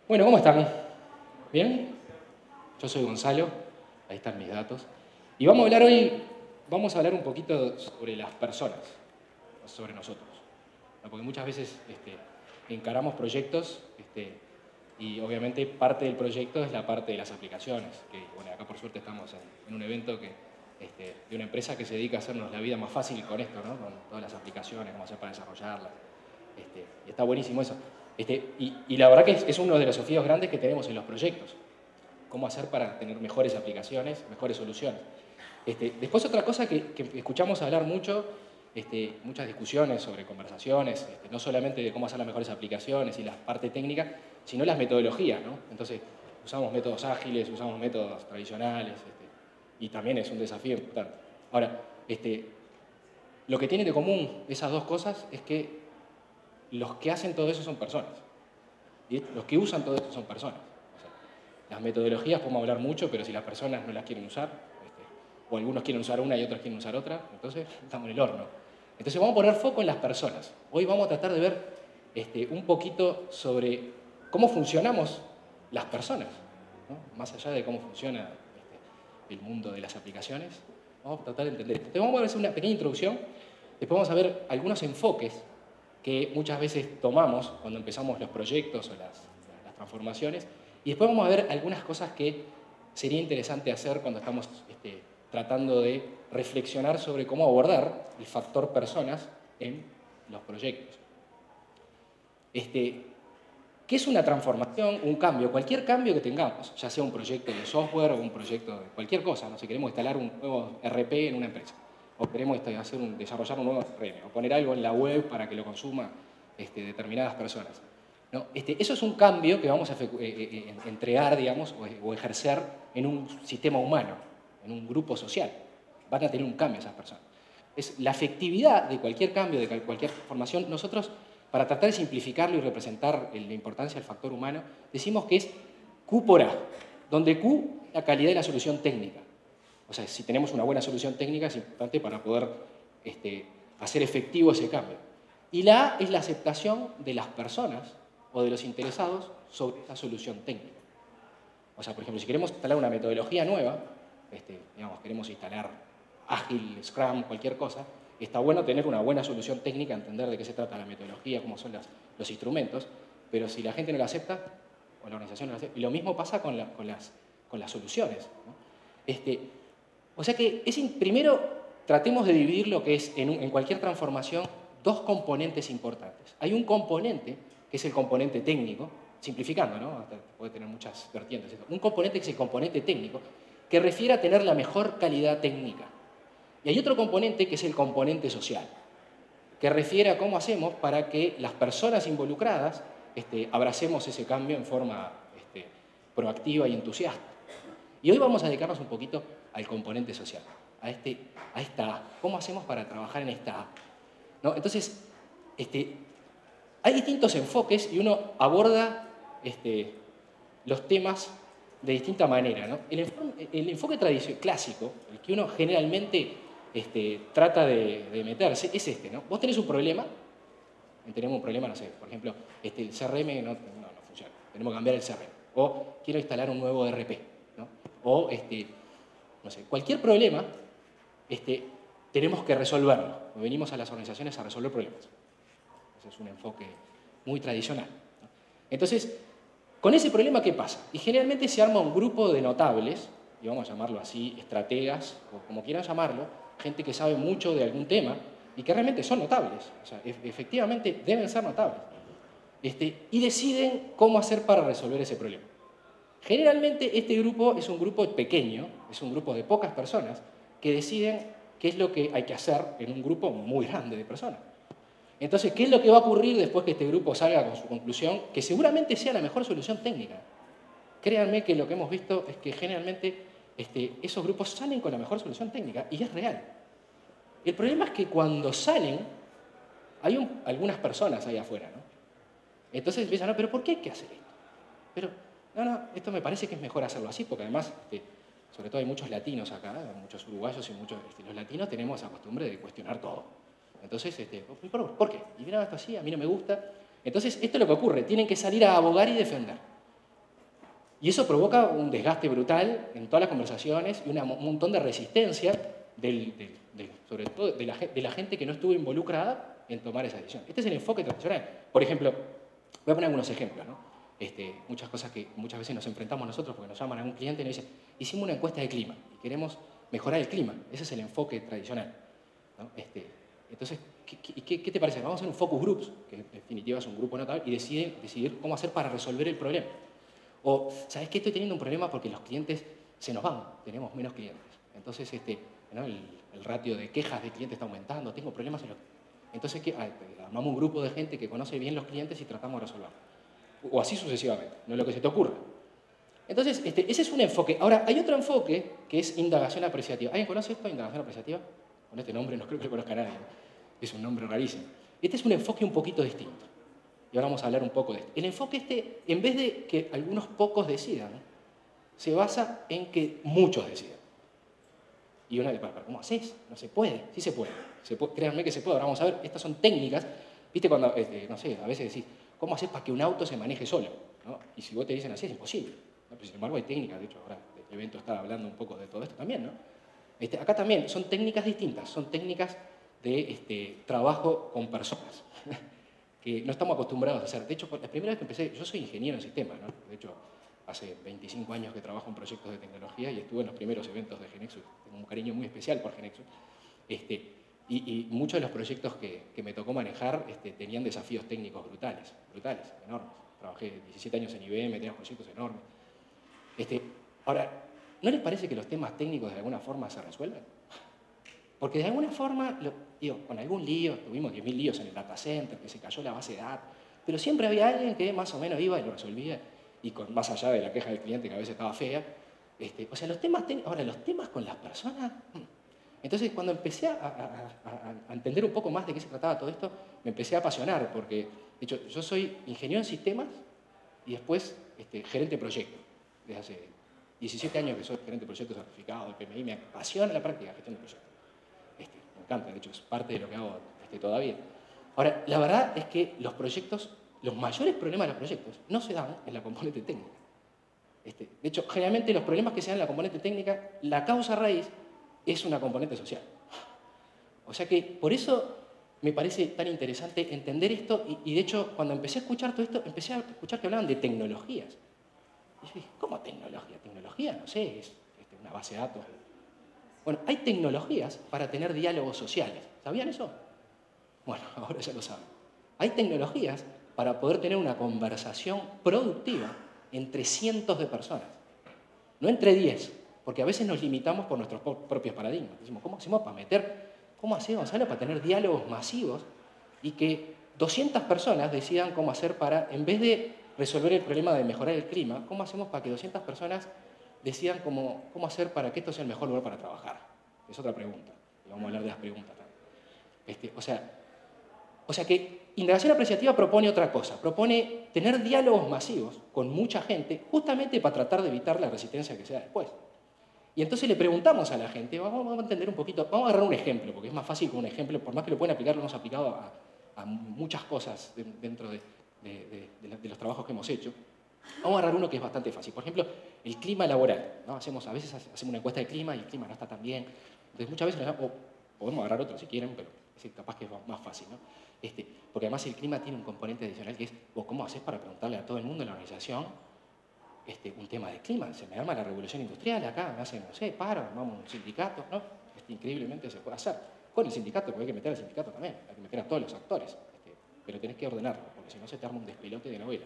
Bueno, ¿cómo están? ¿Bien? Yo soy Gonzalo, ahí están mis datos. Y vamos a hablar un poquito sobre las personas, sobre nosotros. ¿No? Porque muchas veces encaramos proyectos y obviamente parte del proyecto es la parte de las aplicaciones. Que, bueno, acá por suerte estamos en un evento de una empresa que se dedica a hacernos la vida más fácil con esto, ¿no? Con todas las aplicaciones, cómo hacer para desarrollarlas. Y está buenísimo eso. Y la verdad que es uno de los desafíos grandes que tenemos en los proyectos. Cómo hacer para tener mejores aplicaciones, mejores soluciones. Después otra cosa que escuchamos hablar mucho, muchas discusiones sobre conversaciones, no solamente de cómo hacer las mejores aplicaciones y la parte técnica, sino las metodologías, ¿no? Entonces, usamos métodos ágiles, usamos métodos tradicionales, y también es un desafío importante. Ahora, lo que tienen de común esas dos cosas es que los que hacen todo eso son personas. ¿Sí? Los que usan todo eso son personas. O sea, las metodologías podemos hablar mucho, pero si las personas no las quieren usar, o algunos quieren usar una y otros quieren usar otra, entonces estamos en el horno. Entonces vamos a poner foco en las personas. Hoy vamos a tratar de ver un poquito sobre cómo funcionamos las personas, ¿no? Más allá de cómo funciona el mundo de las aplicaciones, vamos a tratar de entender. Entonces vamos a hacer una pequeña introducción, después vamos a ver algunos enfoques que muchas veces tomamos cuando empezamos los proyectos o las transformaciones, y después vamos a ver algunas cosas que sería interesante hacer cuando estamos tratando de reflexionar sobre cómo abordar el factor personas en los proyectos. ¿Qué es una transformación, un cambio? Cualquier cambio que tengamos, ya sea un proyecto de software o un proyecto de cualquier cosa, ¿no? Si queremos instalar un nuevo RP en una empresa, o queremos desarrollar un nuevo CRM, o poner algo en la web para que lo consuma determinadas personas, ¿no? Eso es un cambio que vamos a entregar, digamos, o ejercer en un sistema humano, en un grupo social. Van a tener un cambio esas personas. Es la efectividad de cualquier cambio, de cualquier formación. Nosotros, para tratar de simplificarlo y representar la importancia del factor humano, decimos que es Q por A, donde Q es la calidad de la solución técnica. O sea, si tenemos una buena solución técnica es importante para poder hacer efectivo ese cambio. Y la A es la aceptación de las personas o de los interesados sobre esa solución técnica. O sea, por ejemplo, si queremos instalar una metodología nueva, digamos, queremos instalar Ágil, Scrum, cualquier cosa, está bueno tener una buena solución técnica, entender de qué se trata la metodología, cómo son los instrumentos, pero si la gente no la acepta, o la organización no la acepta, y lo mismo pasa con las soluciones, ¿no? O sea que primero tratemos de dividir lo que es en cualquier transformación dos componentes importantes. Hay un componente que es el componente técnico, simplificando, ¿no? Hasta puede tener muchas vertientes. Un componente que es el componente técnico, que refiere a tener la mejor calidad técnica. Y hay otro componente que es el componente social, que refiere a cómo hacemos para que las personas involucradas abracemos ese cambio en forma proactiva y entusiasta. Y hoy vamos a dedicarnos un poquito al componente social, a esta A. ¿Cómo hacemos para trabajar en esta A? ¿No? Entonces, hay distintos enfoques y uno aborda los temas de distinta manera, ¿no? El enfoque clásico, el que uno generalmente trata de meterse, es ¿no? Vos tenés un problema, tenemos un problema, no sé, por ejemplo, el CRM no funciona, tenemos que cambiar el CRM, o quiero instalar un nuevo ERP, ¿no? O, no sé, cualquier problema tenemos que resolverlo. Venimos a las organizaciones a resolver problemas. Ese es un enfoque muy tradicional, ¿no? Entonces, con ese problema, ¿qué pasa? Y generalmente se arma un grupo de notables, y vamos a llamarlo así, estrategas, o como quieran llamarlo, gente que sabe mucho de algún tema y que realmente son notables, o sea, efectivamente deben ser notables, y deciden cómo hacer para resolver ese problema. Generalmente este grupo es un grupo pequeño, es un grupo de pocas personas que deciden qué es lo que hay que hacer en un grupo muy grande de personas. Entonces, ¿qué es lo que va a ocurrir después que este grupo salga con su conclusión? Que seguramente sea la mejor solución técnica. Créanme que lo que hemos visto es que generalmente esos grupos salen con la mejor solución técnica y es real. El problema es que cuando salen, hay algunas personas ahí afuera, ¿no? Entonces empiezan, no, pero ¿por qué hay que hacer esto? Pero, no, esto me parece que es mejor hacerlo así, porque además, sobre todo hay muchos latinos acá, muchos uruguayos y muchos, los latinos tenemos esa costumbre de cuestionar todo. Entonces, ¿por qué? Y mira, esto así, a mí no me gusta. Entonces, esto es lo que ocurre, tienen que salir a abogar y defender. Y eso provoca un desgaste brutal en todas las conversaciones y un montón de resistencia, sobre todo de la gente que no estuvo involucrada en tomar esa decisión. Este es el enfoque tradicional. Por ejemplo, voy a poner algunos ejemplos, ¿no? Muchas cosas que muchas veces nos enfrentamos nosotros porque nos llaman a un cliente y nos dicen, hicimos una encuesta de clima y queremos mejorar el clima. Ese es el enfoque tradicional, ¿no? Entonces, ¿qué te parece? Vamos a hacer un focus groups, que en definitiva es un grupo notable, y decidir cómo hacer para resolver el problema. O, ¿sabes qué? Estoy teniendo un problema porque los clientes se nos van, tenemos menos clientes. Entonces, ¿no? el ratio de quejas de clientes está aumentando, tengo problemas en los... Entonces, armamos un grupo de gente que conoce bien los clientes y tratamos de resolverlo. O así sucesivamente, no es lo que se te ocurra. Entonces, ese es un enfoque. Ahora, hay otro enfoque que es indagación apreciativa. ¿Alguien conoce esto, indagación apreciativa? Con este nombre no creo que lo conozca nadie. Es un nombre rarísimo. Este es un enfoque un poquito distinto. Y ahora vamos a hablar un poco de esto. El enfoque en vez de que algunos pocos decidan, se basa en que muchos decidan. Y uno dice, ¿cómo haces? No se puede. Sí se puede. Créanme que se puede. Ahora vamos a ver, estas son técnicas. ¿Viste cuando, no sé, a veces decís, ¿cómo haces para que un auto se maneje solo? ¿No? Y si vos te dicen así, es imposible. ¿No? Pero sin embargo hay técnicas. De hecho, ahora el evento está hablando un poco de todo esto también, ¿no? Acá también son técnicas distintas. Son técnicas de trabajo con personas. Que no estamos acostumbrados a hacer. De hecho, la primera vez que empecé, yo soy ingeniero en sistemas, ¿no? De hecho, hace 25 años que trabajo en proyectos de tecnología y estuve en los primeros eventos de Genexus. Tengo un cariño muy especial por Genexus. Y muchos de los proyectos que me tocó manejar tenían desafíos técnicos brutales, enormes. Trabajé 17 años en IBM, teníamos proyectos enormes. Ahora, ¿no les parece que los temas técnicos de alguna forma se resuelven? Porque de alguna forma, con algún lío, tuvimos 10.000 líos en el data center, que se cayó la base de datos, pero siempre había alguien que más o menos iba y lo resolvía, y más allá de la queja del cliente que a veces estaba fea. O sea, los temas con las personas... Entonces, cuando empecé a entender un poco más de qué se trataba todo esto, me empecé a apasionar, porque, de hecho, yo soy ingeniero en sistemas y después gerente de proyecto. Desde hace 17 años que soy gerente de proyecto certificado de PMI, me apasiona la práctica de gestión de proyectos. Me encanta, de hecho, es parte de lo que hago todavía. Ahora, la verdad es que los mayores problemas de los proyectos no se dan en la componente técnica. De hecho, generalmente los problemas que se dan en la componente técnica, la causa raíz es una componente social. O sea que por eso me parece tan interesante entender esto y de hecho cuando empecé a escuchar todo esto, empecé a escuchar que hablaban de tecnologías. Y yo dije, ¿cómo tecnología? Tecnología, no sé, es una base de datos. Bueno, hay tecnologías para tener diálogos sociales. ¿Sabían eso? Bueno, ahora ya lo saben. Hay tecnologías para poder tener una conversación productiva entre cientos de personas. No entre 10, porque a veces nos limitamos por nuestros propios paradigmas. Decimos, ¿cómo hacemos cómo hacemos, Gonzalo, para tener diálogos masivos y que 200 personas decidan cómo hacer para, en vez de resolver el problema de mejorar el clima, cómo hacemos para que 200 personas decidan cómo hacer para que esto sea el mejor lugar para trabajar? Es otra pregunta. Y vamos a hablar de las preguntas también. O sea que indagación apreciativa propone otra cosa. Propone tener diálogos masivos con mucha gente justamente para tratar de evitar la resistencia que sea después. Y entonces le preguntamos a la gente, vamos a entender un poquito, vamos a agarrar un ejemplo, porque es más fácil con un ejemplo, por más que lo pueden aplicar, lo hemos aplicado a muchas cosas dentro de los trabajos que hemos hecho. Vamos a agarrar uno que es bastante fácil. Por ejemplo, el clima laboral, ¿no? A veces hacemos una encuesta de clima y el clima no está tan bien. Entonces muchas veces, podemos agarrar otro si quieren, pero capaz que es más fácil, ¿no? Porque además el clima tiene un componente adicional que es, ¿cómo haces para preguntarle a todo el mundo en la organización un tema de clima? Se me arma la revolución industrial acá, me hacen, no sé, paro, armamos un sindicato, ¿no? Increíblemente se puede hacer. Con el sindicato, porque hay que meter al sindicato también, hay que meter a todos los actores, pero tenés que ordenarlo, porque si no se te arma un despelote de novela.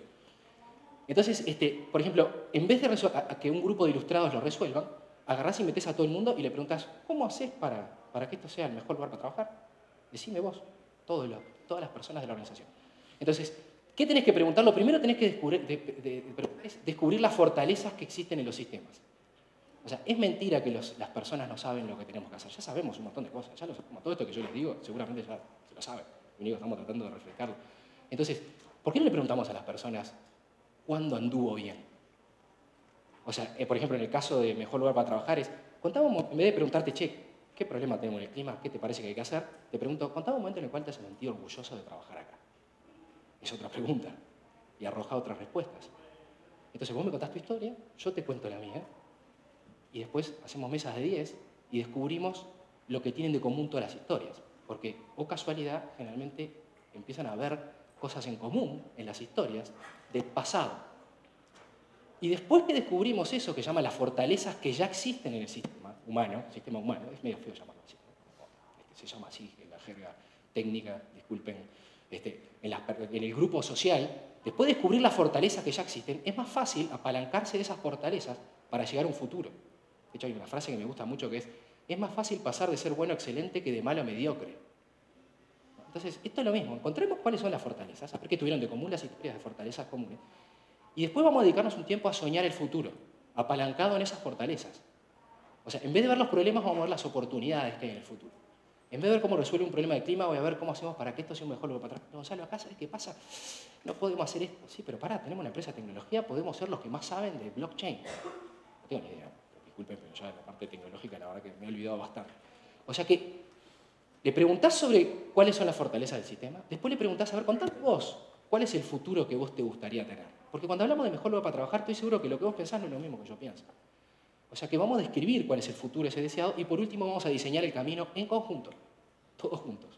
Entonces, por ejemplo, en vez de a que un grupo de ilustrados lo resuelvan, agarrás y metés a todo el mundo y le preguntás, ¿cómo haces para que esto sea el mejor lugar para trabajar? Decime vos, todas las personas de la organización. Entonces, ¿qué tenés que preguntar? Lo primero tenés que descubrir las fortalezas que existen en los sistemas. O sea, es mentira que las personas no saben lo que tenemos que hacer. Ya sabemos un montón de cosas. Como todo esto que yo les digo, seguramente ya se lo saben. Lo único que estamos tratando de refrescarlo. Entonces, ¿por qué no le preguntamos a las personas cuándo anduvo bien? O sea, por ejemplo, en el caso de mejor lugar para trabajar en vez de preguntarte, che, ¿qué problema tenemos en el clima? ¿Qué te parece que hay que hacer? Te pregunto, contame un momento en el cual te has sentido orgulloso de trabajar acá. Es otra pregunta y arroja otras respuestas. Entonces vos me contás tu historia, yo te cuento la mía, y después hacemos mesas de 10 y descubrimos lo que tienen de común todas las historias. Porque, o casualidad, generalmente empiezan a ver cosas en común en las historias del pasado. Y después que descubrimos eso, que llama las fortalezas que ya existen en el sistema humano, es medio feo llamarlo así, ¿no? Se llama así en la jerga técnica, disculpen, en el grupo social, después de descubrir las fortalezas que ya existen, es más fácil apalancarse de esas fortalezas para llegar a un futuro. De hecho, hay una frase que me gusta mucho que es más fácil pasar de ser bueno a excelente que de malo a mediocre. Entonces, esto es lo mismo. Encontremos cuáles son las fortalezas, a ver qué tuvieron de común las historias de fortalezas comunes, y después vamos a dedicarnos un tiempo a soñar el futuro, apalancado en esas fortalezas. O sea, en vez de ver los problemas, vamos a ver las oportunidades que hay en el futuro. En vez de ver cómo resuelve un problema de clima, voy a ver cómo hacemos para que esto sea un mejor lugar para atrás. Gonzalo, acá, ¿sabes qué pasa? No podemos hacer esto. Sí, pero pará, tenemos una empresa de tecnología, podemos ser los que más saben de blockchain. No tengo ni idea. Disculpen, pero ya en la parte tecnológica la verdad que me he olvidado bastante. O sea que le preguntás sobre cuáles son las fortalezas del sistema, después le preguntás, a ver, contad vos, ¿cuál es el futuro que vos te gustaría tener? Porque cuando hablamos de mejor lugar para trabajar, estoy seguro que lo que vos pensás no es lo mismo que yo pienso. O sea que vamos a describir cuál es el futuro ese deseado y por último vamos a diseñar el camino en conjunto, todos juntos.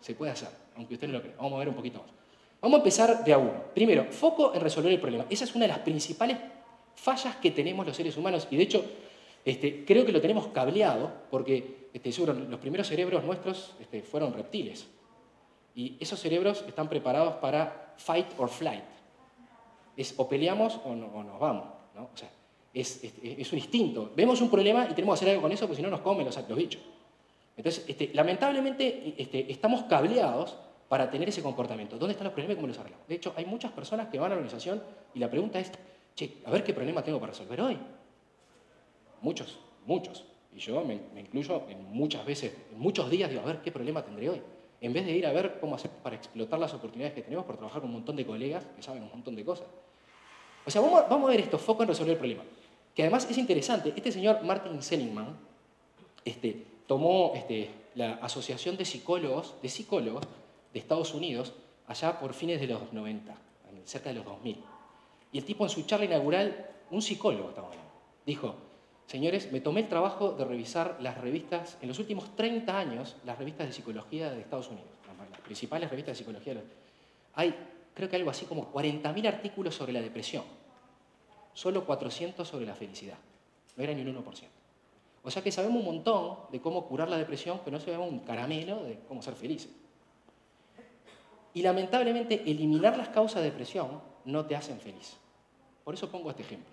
Se puede hacer, aunque usted no lo crea. Vamos a ver un poquito más. Vamos a empezar de a uno. Primero, foco en resolver el problema. Esa es una de las principales fallas que tenemos los seres humanos y de hecho creo que lo tenemos cableado porque seguro, los primeros cerebros nuestros fueron reptiles y esos cerebros están preparados para fight or flight. Es o peleamos o nos vamos, ¿no? O sea, es un instinto. Vemos un problema y tenemos que hacer algo con eso porque si no nos comen los bichos. Entonces, lamentablemente estamos cableados para tener ese comportamiento. ¿Dónde están los problemas y cómo los arreglamos? De hecho, hay muchas personas que van a la organización y la pregunta es, che, a ver qué problema tengo para resolver hoy. Muchos. Y yo me incluyo muchas veces, en muchos días digo, a ver qué problema tendré hoy. En vez de ir a ver cómo hacer para explotar las oportunidades que tenemos por trabajar con un montón de colegas que saben un montón de cosas. O sea, vamos a ver esto, foco en resolver el problema. Que además es interesante, este señor Martin Seligman tomó la Asociación de Psicólogos de Estados Unidos allá por fines de los 90, cerca de los 2000. Y el tipo en su charla inaugural, un psicólogo estamos hablando, dijo, señores, me tomé el trabajo de revisar las revistas, en los últimos 30 años, las revistas de psicología de Estados Unidos, las principales revistas de psicología. Hay, creo que algo así como 40.000 artículos sobre la depresión, solo 400 sobre la felicidad, no era ni un 1%. O sea que sabemos un montón de cómo curar la depresión, pero no sabemos un caramelo de cómo ser felices. Y lamentablemente, eliminar las causas de depresión no te hacen feliz. Por eso pongo este ejemplo.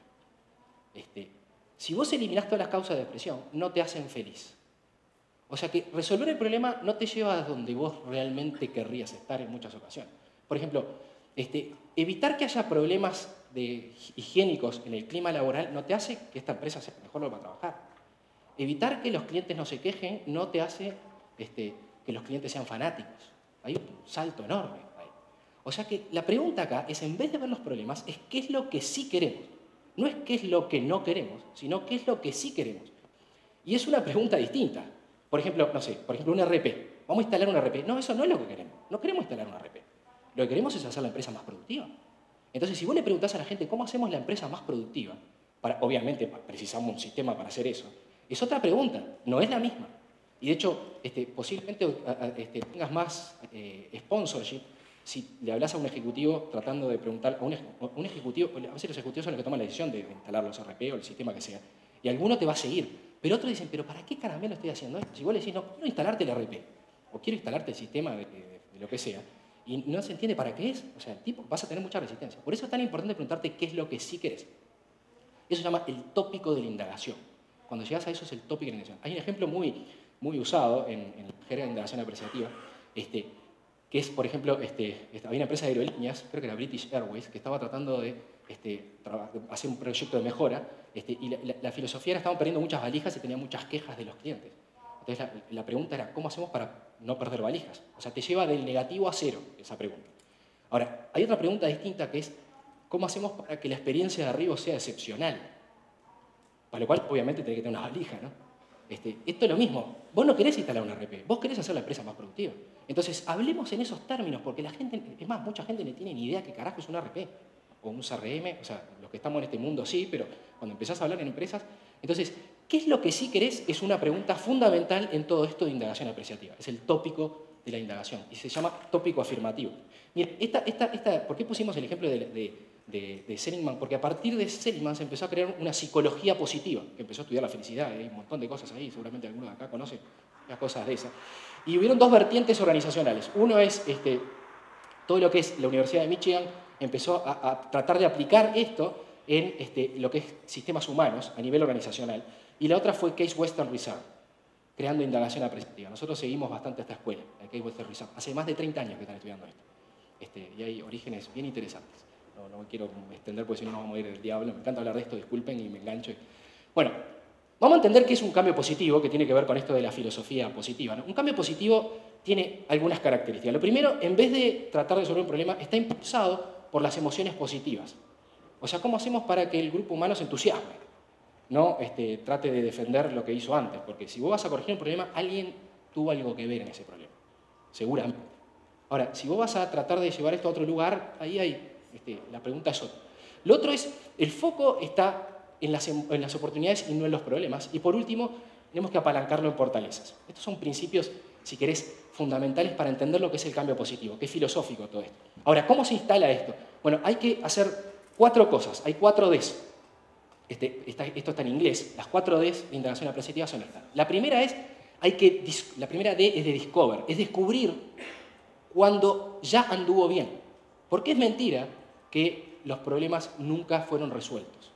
Si vos eliminás todas las causas de depresión, no te hacen feliz. O sea que resolver el problema no te lleva a donde vos realmente querrías estar en muchas ocasiones. Por ejemplo, evitar que haya problemas higiénicos en el clima laboral no te hace que esta empresa sea mejor para trabajar. Evitar que los clientes no se quejen no te hace que los clientes sean fanáticos. Hay un salto enorme ahí. O sea que la pregunta acá es, en vez de ver los problemas, es qué es lo que sí queremos. No es qué es lo que no queremos, sino qué es lo que sí queremos. Y es una pregunta distinta. Por ejemplo, no sé, por ejemplo, un RP. Vamos a instalar un RP. No, eso no es lo que queremos. No queremos instalar un RP. Lo que queremos es hacer la empresa más productiva. Entonces, si vos le preguntás a la gente cómo hacemos la empresa más productiva, obviamente precisamos un sistema para hacer eso, es otra pregunta, no es la misma. Y de hecho, posiblemente tengas más sponsorship si le hablas a un ejecutivo tratando de preguntar a un ejecutivo, a veces los ejecutivos son los que toman la decisión de instalar los RP o el sistema que sea, y alguno te va a seguir, pero otros dicen, pero ¿para qué caramelo estoy haciendo esto? Si vos le decís, no, quiero instalarte el RP, o quiero instalarte el sistema de lo que sea, y no se entiende para qué es, o sea, el tipo, vas a tener mucha resistencia. Por eso es tan importante preguntarte qué es lo que sí querés. Eso se llama el tópico de la indagación. Cuando llegas a eso es el tópico de la indagación. Hay un ejemplo muy usado en la jerga de indagación apreciativa, que es, por ejemplo, había una empresa de aerolíneas, creo que era British Airways, que estaba tratando de hacer un proyecto de mejora, y la filosofía era, estaban perdiendo muchas valijas y tenían muchas quejas de los clientes. Entonces la pregunta era, ¿cómo hacemos para no perder valijas? O sea, te lleva del negativo a cero esa pregunta. Ahora, hay otra pregunta distinta que es, ¿cómo hacemos para que la experiencia de arribo sea excepcional? Para lo cual, obviamente, tenés que tener una valija, ¿no? Esto es lo mismo. Vos no querés instalar un RP, vos querés hacer la empresa más productiva. Entonces, hablemos en esos términos, porque la gente, es más, mucha gente no tiene ni idea qué carajo es un RP. o un CRM, o sea, los que estamos en este mundo sí, pero cuando empezás a hablar en empresas, entonces, ¿qué es lo que sí querés? Es una pregunta fundamental en todo esto de indagación apreciativa. Es el tópico de la indagación y se llama tópico afirmativo. Miren, ¿por qué pusimos el ejemplo de Seligman? Porque a partir de Seligman se empezó a crear una psicología positiva, que empezó a estudiar la felicidad, hay un montón de cosas ahí, seguramente algunos de acá conocen las cosas de esas. Y hubieron dos vertientes organizacionales. Uno es todo lo que es la Universidad de Michigan, empezó a tratar de aplicar esto en lo que es sistemas humanos a nivel organizacional. Y la otra fue Case Western Reserve, creando indagación apreciativa. Nosotros seguimos bastante esta escuela, la Case Western Reserve. Hace más de 30 años que están estudiando esto. Y hay orígenes bien interesantes. No me quiero extender porque si no nos vamos a ir del diablo. Me encanta hablar de esto, disculpen y me engancho. Bueno, vamos a entender que es un cambio positivo que tiene que ver con esto de la filosofía positiva, ¿no? Un cambio positivo tiene algunas características. Lo primero, en vez de tratar de resolver un problema, está impulsado por las emociones positivas. O sea, ¿cómo hacemos para que el grupo humano se entusiasme? No trate de defender lo que hizo antes, porque si vos vas a corregir un problema, alguien tuvo algo que ver en ese problema, seguramente. Ahora, si vos vas a tratar de llevar esto a otro lugar, ahí hay, la pregunta es otra. Lo otro es, el foco está en las oportunidades y no en los problemas. Y por último, tenemos que apalancarlo en fortalezas. Estos son principios, si querés, fundamentales para entender lo que es el cambio positivo, que es filosófico todo esto. Ahora, ¿cómo se instala esto? Bueno, hay que hacer 4 cosas, hay 4 Ds. Esto está en inglés, las 4 Ds de indagación apreciativa son estas. La primera la primera D es de discover, es descubrir cuando ya anduvo bien. Porque es mentira que los problemas nunca fueron resueltos.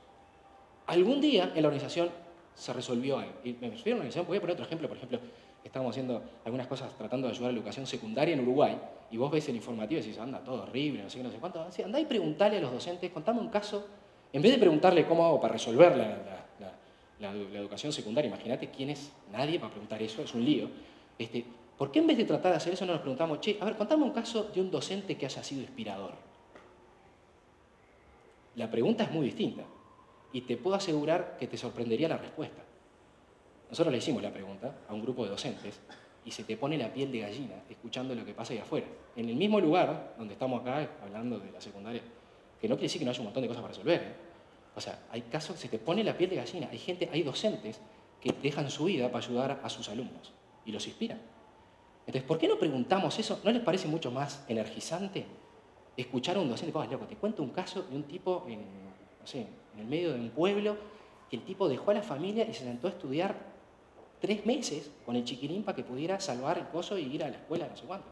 Algún día en la organización se resolvió algo. Y me refiero a una organización, voy a poner otro ejemplo, por ejemplo, estábamos haciendo algunas cosas tratando de ayudar a la educación secundaria en Uruguay, y vos ves el informativo y decís, anda, todo horrible, no sé qué, no sé cuánto. Andá y preguntale a los docentes, contame un caso. En vez de preguntarle cómo hago para resolver la educación secundaria, imagínate quién es nadie para preguntar eso, es un lío. ¿Por qué en vez de tratar de hacer eso no nos preguntamos, che, a ver, contame un caso de un docente que haya sido inspirador? La pregunta es muy distinta y te puedo asegurar que te sorprendería la respuesta. Nosotros le hicimos la pregunta a un grupo de docentes y se te pone la piel de gallina escuchando lo que pasa ahí afuera. En el mismo lugar donde estamos acá hablando de la secundaria, que no quiere decir que no haya un montón de cosas para resolver, ¿eh? O sea, hay casos, se te pone la piel de gallina. Hay docentes que dejan su vida para ayudar a sus alumnos y los inspiran. Entonces, ¿por qué no preguntamos eso? ¿No les parece mucho más energizante escuchar a un docente? Oh, loco, te cuento un caso de un tipo en el medio de un pueblo, que el tipo dejó a la familia y se sentó a estudiar 3 meses con el chiquirín para que pudiera salvar el pozo y ir a la escuela, no sé cuánto.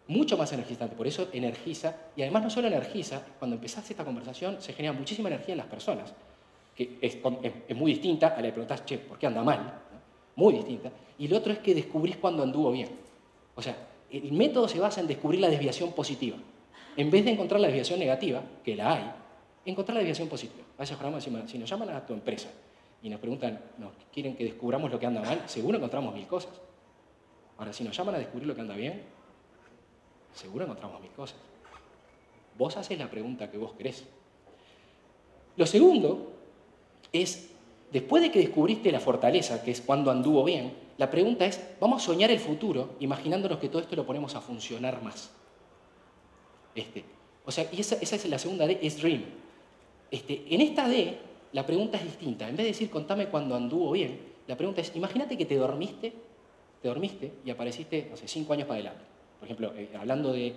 Mucho más energizante, por eso energiza, y además no solo energiza, cuando empezás esta conversación se genera muchísima energía en las personas, que es muy distinta a la de preguntás, che, ¿por qué anda mal? ¿No? Muy distinta. Y lo otro es que descubrís cuando anduvo bien. O sea, el método se basa en descubrir la desviación positiva. En vez de encontrar la desviación negativa, que la hay, encontrar la desviación positiva. A veces si nos llaman a tu empresa y nos preguntan, quieren que descubramos lo que anda mal, seguro encontramos 1000 cosas. Ahora, si nos llaman a descubrir lo que anda bien, seguro encontramos 1000 cosas. Vos haces la pregunta que vos querés. Lo segundo es, después de que descubriste la fortaleza, que es cuando anduvo bien, la pregunta es, vamos a soñar el futuro, imaginándonos que todo esto lo ponemos a funcionar más. O sea, y esa es la segunda D, es Dream. En esta D, la pregunta es distinta. En vez de decir, contame cuando anduvo bien, la pregunta es, imagínate que te dormiste y apareciste, 5 años para adelante. Por ejemplo, hablando de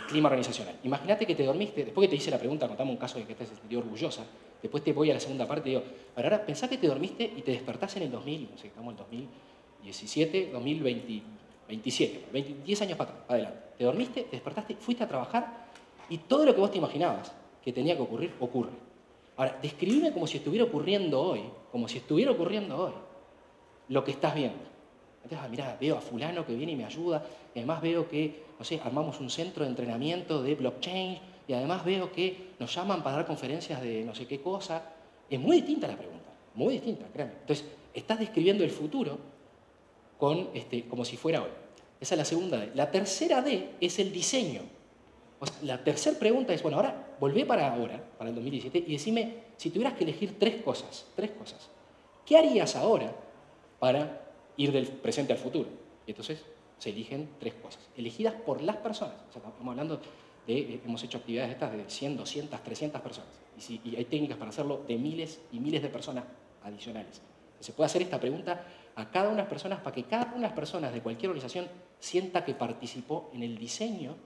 clima organizacional. Imagínate que te dormiste, después que te hice la pregunta, contame un caso de que te sentís orgullosa, después te voy a la segunda parte y digo, ahora pensá que te dormiste y te despertás en el 2000, no sé, estamos en el 2017, 2027, 10 años para adelante. Te dormiste, te despertaste, fuiste a trabajar y todo lo que vos te imaginabas que tenía que ocurrir, ocurre. Ahora, describime como si estuviera ocurriendo hoy, lo que estás viendo. Entonces, mirá, veo a fulano que viene y me ayuda, y además veo que, armamos un centro de entrenamiento de blockchain, y además veo que nos llaman para dar conferencias de no sé qué cosa. Es muy distinta la pregunta, muy distinta, créanme. Entonces, estás describiendo el futuro como si fuera hoy. Esa es la segunda D. La tercera D es el diseño. O sea, la tercera pregunta es, bueno, ahora, volvé para ahora, para el 2017, y decime, si tuvieras que elegir 3 cosas, ¿qué harías ahora para ir del presente al futuro? Y entonces se eligen 3 cosas, elegidas por las personas. O sea, estamos hablando hemos hecho actividades estas de 100, 200, 300 personas. Y hay técnicas para hacerlo de miles y miles de personas adicionales. Se puede hacer esta pregunta a cada una de las personas para que cada una de las personas de cualquier organización sienta que participó en el diseño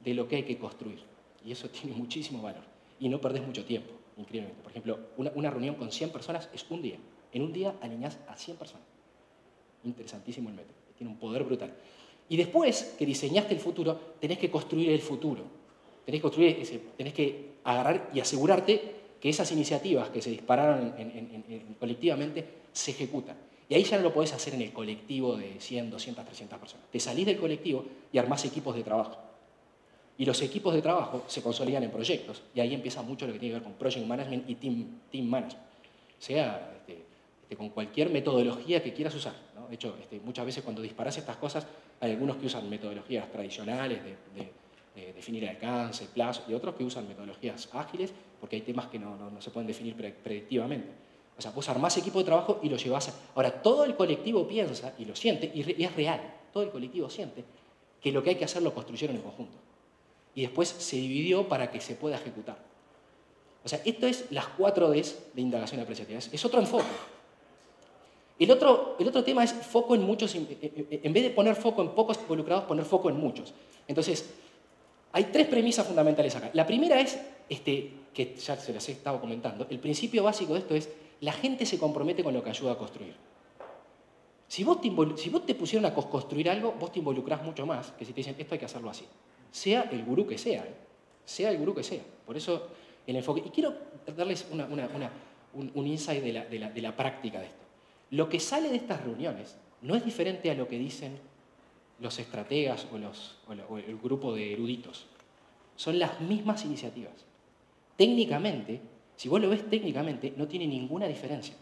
de lo que hay que construir. Y eso tiene muchísimo valor. Y no perdés mucho tiempo, increíblemente. Por ejemplo, una reunión con 100 personas es un día. En un día alineás a 100 personas. Interesantísimo el método. Tiene un poder brutal. Y después que diseñaste el futuro, tenés que construir el futuro. Tenés que agarrar y asegurarte que esas iniciativas que se dispararon colectivamente se ejecutan. Y ahí ya no lo podés hacer en el colectivo de 100, 200, 300 personas. Te salís del colectivo y armás equipos de trabajo. Y los equipos de trabajo se consolidan en proyectos. Y ahí empieza mucho lo que tiene que ver con Project Management y Team Management. O sea, con cualquier metodología que quieras usar, ¿no? De hecho, muchas veces cuando disparas estas cosas, hay algunos que usan metodologías tradicionales de definir alcance, plazo, y otros que usan metodologías ágiles, porque hay temas que no se pueden definir predictivamente. O sea, vos armás equipo de trabajo y lo llevás a... Ahora, todo el colectivo piensa y lo siente, y es real, todo el colectivo siente que lo que hay que hacer lo construyeron en conjunto. Y después se dividió para que se pueda ejecutar. O sea, esto es las 4 Ds de indagación apreciativa. Es otro enfoque. El otro tema es foco en muchos, en vez de poner foco en pocos involucrados, poner foco en muchos. Entonces, hay 3 premisas fundamentales acá. La primera es, que ya se las he estado comentando, el principio básico de esto es, la gente se compromete con lo que ayuda a construir. Si vos te pusieron a construir algo, vos te involucrás mucho más que si te dicen, esto hay que hacerlo así. Sea el gurú que sea, sea el gurú que sea. Por eso el enfoque. Y quiero darles un insight de la práctica de esto. Lo que sale de estas reuniones no es diferente a lo que dicen los estrategas o el grupo de eruditos. Son las mismas iniciativas. Técnicamente, si vos lo ves técnicamente, no tiene ninguna diferencia.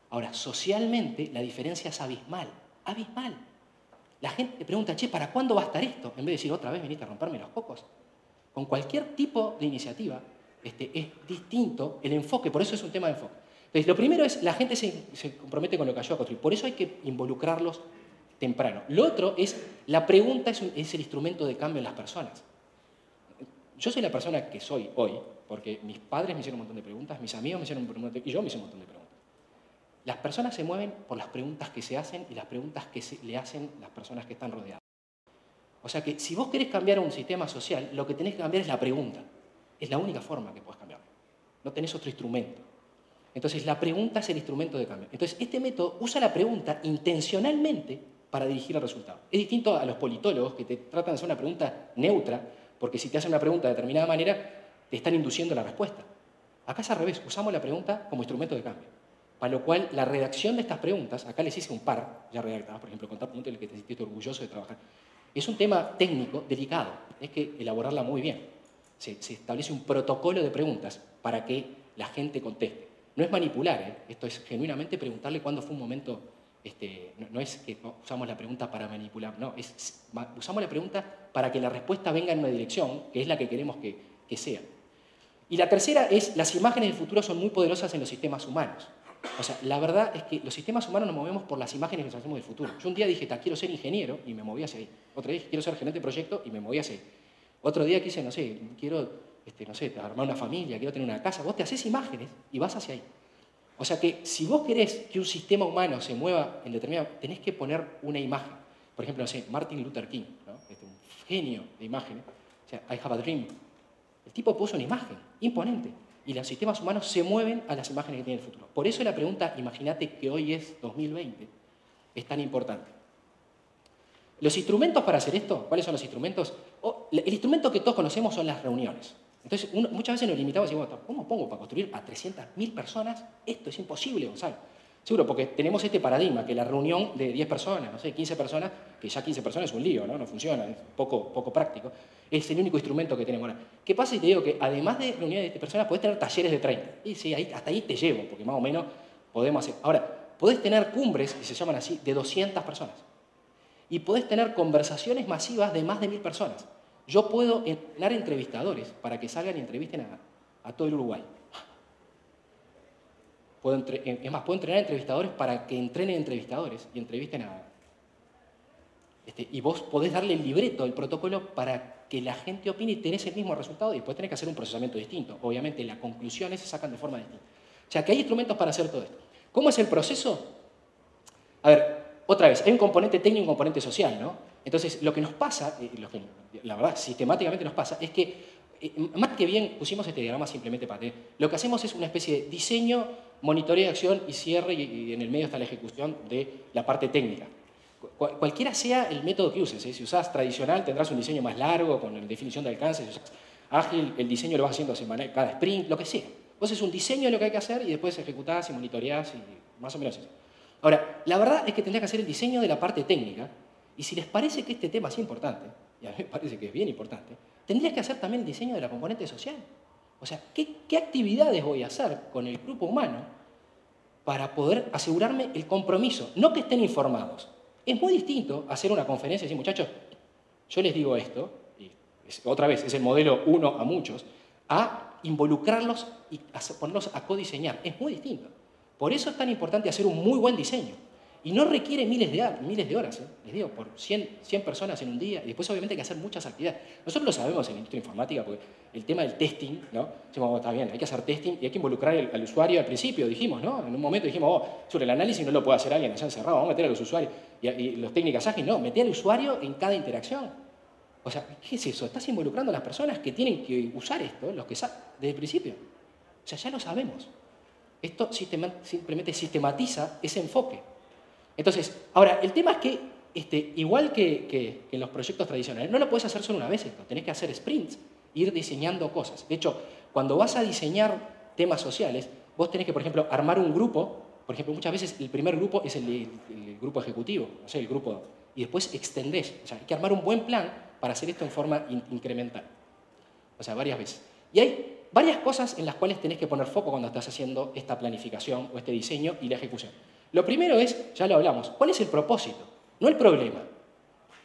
Ahora, socialmente, la diferencia es abismal. Abismal. La gente te pregunta, che, ¿para cuándo va a estar esto? En vez de decir, otra vez viniste a romperme los cocos. Con cualquier tipo de iniciativa es distinto el enfoque, por eso es un tema de enfoque. Entonces, lo primero es, la gente se compromete con lo que ayuda a construir. Por eso hay que involucrarlos temprano. Lo otro es, la pregunta es el instrumento de cambio en las personas. Yo soy la persona que soy hoy, porque mis padres me hicieron un montón de preguntas, mis amigos me hicieron un montón de preguntas, y yo me hice un montón de preguntas. Las personas se mueven por las preguntas que se hacen y las preguntas que le hacen las personas que están rodeadas. O sea que si vos querés cambiar un sistema social, lo que tenés que cambiar es la pregunta. Es la única forma que podés cambiarlo. No tenés otro instrumento. Entonces, la pregunta es el instrumento de cambio. Entonces, este método usa la pregunta intencionalmente para dirigir el resultado. Es distinto a los politólogos que te tratan de hacer una pregunta neutra, porque si te hacen una pregunta de determinada manera, te están induciendo la respuesta. Acá es al revés, usamos la pregunta como instrumento de cambio. Para lo cual, la redacción de estas preguntas, acá les hice un par ya redactadas, por ejemplo, contar puntos en el que te sentiste orgulloso de trabajar. Es un tema técnico delicado, hay que elaborarla muy bien. Se establece un protocolo de preguntas para que la gente conteste. No es manipular, esto es genuinamente preguntarle cuándo fue un momento, no es que usamos la pregunta para manipular, no, usamos la pregunta para que la respuesta venga en una dirección, que es la que queremos que sea. Y la tercera es, las imágenes del futuro son muy poderosas en los sistemas humanos. O sea, la verdad es que los sistemas humanos nos movemos por las imágenes que nos hacemos del futuro. Yo un día dije, quiero ser ingeniero, y me moví hacia ahí. Otro día dije, quiero ser gerente de proyecto, y me moví hacia ahí. Otro día quise, quiero armar una familia, quiero tener una casa. Vos te haces imágenes y vas hacia ahí. O sea que si vos querés que un sistema humano se mueva en determinado, tenés que poner una imagen. Por ejemplo, Martin Luther King, ¿no? Un genio de imágenes. O sea, I have a dream. El tipo puso una imagen imponente. Y los sistemas humanos se mueven a las imágenes que tiene el futuro. Por eso la pregunta, imagínate que hoy es 2020, es tan importante. Los instrumentos para hacer esto, ¿cuáles son los instrumentos? El instrumento que todos conocemos son las reuniones. Entonces, muchas veces nos limitamos y decimos, ¿cómo pongo para construir a 300.000 personas? Esto es imposible, Gonzalo. Seguro, porque tenemos este paradigma, que la reunión de 10 personas, 15 personas, que ya 15 personas es un lío, no funciona, es poco práctico, es el único instrumento que tenemos ahora. ¿Qué pasa si te digo que además de reuniones de 10 personas, podés tener talleres de 30? Y sí, hasta ahí te llevo, porque más o menos podemos hacer. Ahora, podés tener cumbres, y se llaman así, de 200 personas. Y podés tener conversaciones masivas de más de 1000 personas. Yo puedo entrenar entrevistadores para que salgan y entrevisten a todo el Uruguay. Es más, puedo entrenar entrevistadores para que entrenen entrevistadores y entrevisten y vos podés darle el libreto, el protocolo, para que la gente opine y tenés el mismo resultado y después tenés que hacer un procesamiento distinto. Obviamente las conclusiones se sacan de forma distinta. O sea, que hay instrumentos para hacer todo esto. ¿Cómo es el proceso? A ver, otra vez, hay un componente técnico y un componente social, ¿no? Entonces, lo que nos pasa, lo que la verdad sistemáticamente nos pasa, es que más que bien pusimos este diagrama simplemente para tener, lo que hacemos es una especie de diseño, monitoreo de acción y cierre, y en el medio está la ejecución de la parte técnica. Cualquiera sea el método que uses, ¿eh? Si usas tradicional tendrás un diseño más largo, con la definición de alcance. Si usas ágil, el diseño lo vas haciendo semanal, cada sprint, lo que sea. Vos es un diseño de lo que hay que hacer y después ejecutás y monitoreás y más o menos eso. Ahora, la verdad es que tendrías que hacer el diseño de la parte técnica, y si les parece que este tema es importante, y a mí me parece que es bien importante, tendrías que hacer también el diseño de la componente social. O sea, ¿qué actividades voy a hacer con el grupo humano para poder asegurarme el compromiso? No que estén informados. Es muy distinto hacer una conferencia y decir, muchachos, yo les digo esto, y otra vez es el modelo uno a muchos, a involucrarlos y ponerlos a codiseñar. Es muy distinto. Por eso es tan importante hacer un muy buen diseño. Y no requiere miles de horas, ¿eh? Les digo, por 100 personas en un día. Y después obviamente hay que hacer muchas actividades. Nosotros lo sabemos en la industria informática, porque el tema del testing, ¿no? Decimos, oh, está bien, hay que hacer testing y hay que involucrar al usuario al principio, dijimos, ¿no? En un momento dijimos, sobre el análisis no lo puede hacer alguien allá encerrado, vamos a meter a los usuarios. Y los técnicas ágiles, no, meter al usuario en cada interacción. O sea, ¿qué es eso? Estás involucrando a las personas que tienen que usar esto, los que saben, desde el principio. O sea, ya lo sabemos. Esto simplemente sistematiza ese enfoque. Entonces, ahora, el tema es que, igual que en los proyectos tradicionales, no lo puedes hacer solo una vez esto, tenés que hacer sprints, ir diseñando cosas. De hecho, cuando vas a diseñar temas sociales, vos tenés que, por ejemplo, armar un grupo. Por ejemplo, muchas veces el primer grupo es el grupo ejecutivo, no sé, el grupo, y después extendés. O sea, hay que armar un buen plan para hacer esto en forma incremental. O sea, varias veces. Y hay varias cosas en las cuales tenés que poner foco cuando estás haciendo esta planificación o este diseño y la ejecución. Lo primero es, ya lo hablamos, ¿cuál es el propósito? No el problema.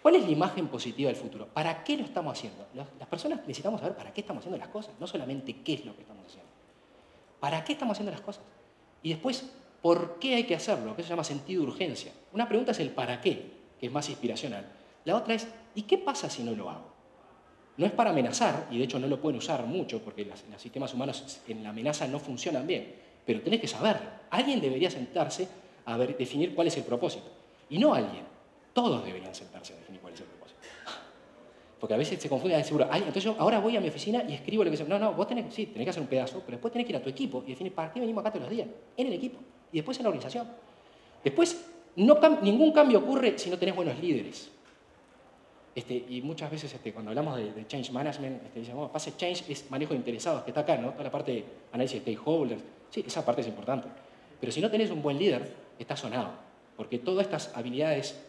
¿Cuál es la imagen positiva del futuro? ¿Para qué lo estamos haciendo? Las personas necesitamos saber para qué estamos haciendo las cosas, no solamente qué es lo que estamos haciendo. ¿Para qué estamos haciendo las cosas? Y después, ¿por qué hay que hacerlo? Que se llama sentido de urgencia. Una pregunta es el para qué, que es más inspiracional. La otra es, ¿y qué pasa si no lo hago? No es para amenazar, y de hecho no lo pueden usar mucho, porque los sistemas humanos en la amenaza no funcionan bien, pero tenés que saberlo. Alguien debería sentarse a definir cuál es el propósito. Y no alguien, todos deberían sentarse a definir cuál es el propósito. Porque a veces se confunde, seguro, entonces yo ahora voy a mi oficina y escribo lo que sea. No, vos tenés que hacer un pedazo, pero después tenés que ir a tu equipo y definir para qué venimos acá todos los días, en el equipo, y después en la organización. Después, ningún cambio ocurre si no tenés buenos líderes. Y muchas veces cuando hablamos de change management, dicen, pase change es manejo de interesados, que está acá, ¿no? Toda la parte de análisis de stakeholders, sí, esa parte es importante. Pero si no tenés un buen líder, estás sonado. Porque todas estas habilidades,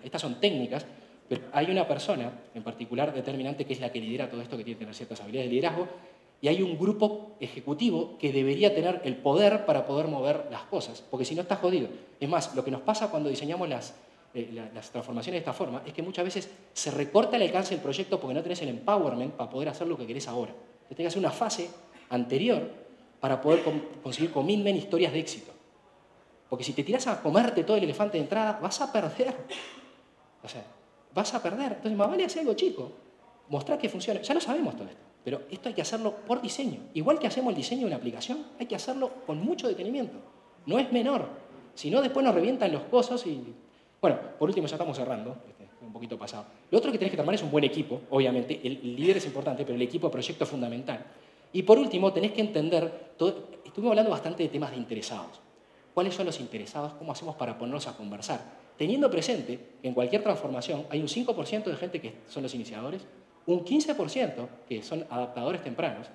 estas son técnicas, pero hay una persona en particular determinante que es la que lidera todo esto, que tiene que tener ciertas habilidades de liderazgo, y hay un grupo ejecutivo que debería tener el poder para poder mover las cosas, porque si no estás jodido. Es más, lo que nos pasa cuando diseñamos las transformaciones de esta forma es que muchas veces se recorta el alcance del proyecto porque no tenés el empowerment para poder hacer lo que querés ahora. Te tenés que hacer una fase anterior para poder conseguir commitment, historias de éxito. Porque si te tirás a comerte todo el elefante de entrada, vas a perder. O sea, vas a perder. Entonces, más vale hacer algo chico. Mostrar que funciona. Ya lo sabemos todo esto. Pero esto hay que hacerlo por diseño. Igual que hacemos el diseño de una aplicación, hay que hacerlo con mucho detenimiento. No es menor. Si no, después nos revientan los cosos y... Bueno, por último, ya estamos cerrando. Un poquito pasado. Lo otro que tenés que armar es un buen equipo, obviamente. El líder es importante, pero el equipo de proyecto es fundamental. Y por último, tenés que entender... Estuvimos hablando bastante de temas de interesados. ¿Cuáles son los interesados? ¿Cómo hacemos para ponernos a conversar? Teniendo presente que en cualquier transformación hay un 5% de gente que son los iniciadores, un 15% que son adaptadores tempranos,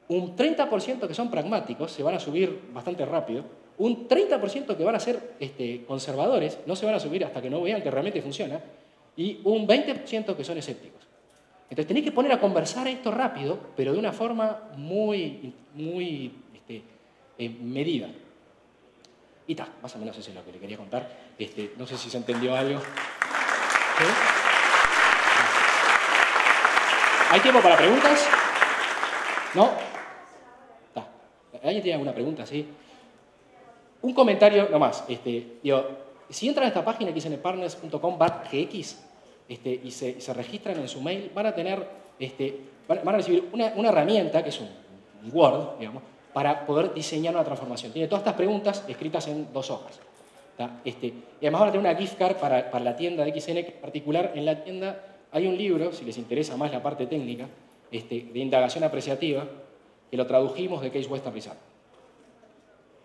un 30% que son pragmáticos, se van a subir bastante rápido, un 30% que van a ser conservadores, no se van a subir hasta que no vean que realmente funciona, y un 20% que son escépticos. Entonces tenés que poner a conversar esto rápido, pero de una forma muy medida. Y tal, más o menos eso es lo que le quería contar. No sé si se entendió algo. ¿Sí? ¿Hay tiempo para preguntas? ¿No? ¿Alguien tiene alguna pregunta? ¿Sí? Un comentario nomás. Si entran a esta página que dicen partners.com/gx, y se registran en su mail, van a tener, van a recibir una herramienta, que es un Word, digamos, para poder diseñar una transformación. Tiene todas estas preguntas escritas en 2 hojas. Y además van a tener una gift card para la tienda de XN, que en particular en la tienda hay un libro, si les interesa más la parte técnica, de indagación apreciativa, que lo tradujimos de Case Western Research.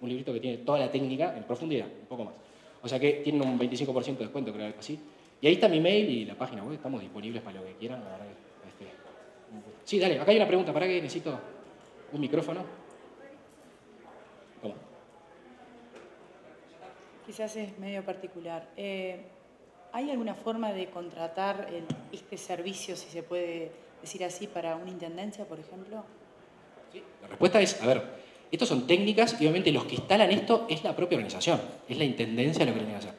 Un librito que tiene toda la técnica en profundidad, un poco más. O sea que tienen un 25% de descuento, creo que así. Y ahí está mi mail y la página web, estamos disponibles para lo que quieran. La verdad que, Sí, dale, acá hay una pregunta, ¿para qué necesito un micrófono? ¿Cómo? Quizás es medio particular. ¿Hay alguna forma de contratar este servicio, si se puede decir así, para una intendencia, por ejemplo? Sí, la respuesta es, a ver, estas son técnicas y obviamente los que instalan esto es la propia organización, es la intendencia lo que tiene que hacer.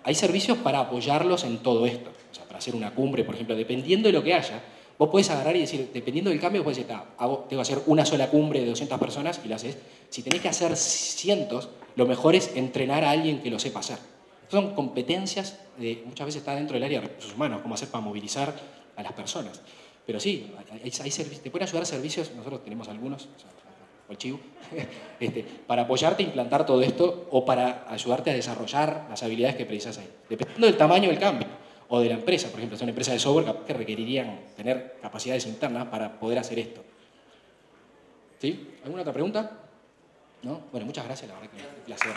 Hay servicios para apoyarlos en todo esto, o sea, para hacer una cumbre, por ejemplo, dependiendo de lo que haya, vos podés agarrar y decir, dependiendo del cambio, podés decir, tengo que hacer una sola cumbre de 200 personas y la haces. Si tenés que hacer cientos, lo mejor es entrenar a alguien que lo sepa hacer. Son competencias, muchas veces está dentro del área de recursos humanos, cómo hacer para movilizar a las personas. Pero sí, hay servicios, te pueden ayudar servicios, nosotros tenemos algunos, o sea, o el chivo, para apoyarte a implantar todo esto o para ayudarte a desarrollar las habilidades que precisas ahí. Dependiendo del tamaño del cambio o de la empresa, por ejemplo, si es una empresa de software que requerirían tener capacidades internas para poder hacer esto. ¿Sí? ¿Alguna otra pregunta? ¿No? Bueno, muchas gracias, la verdad que es un placer.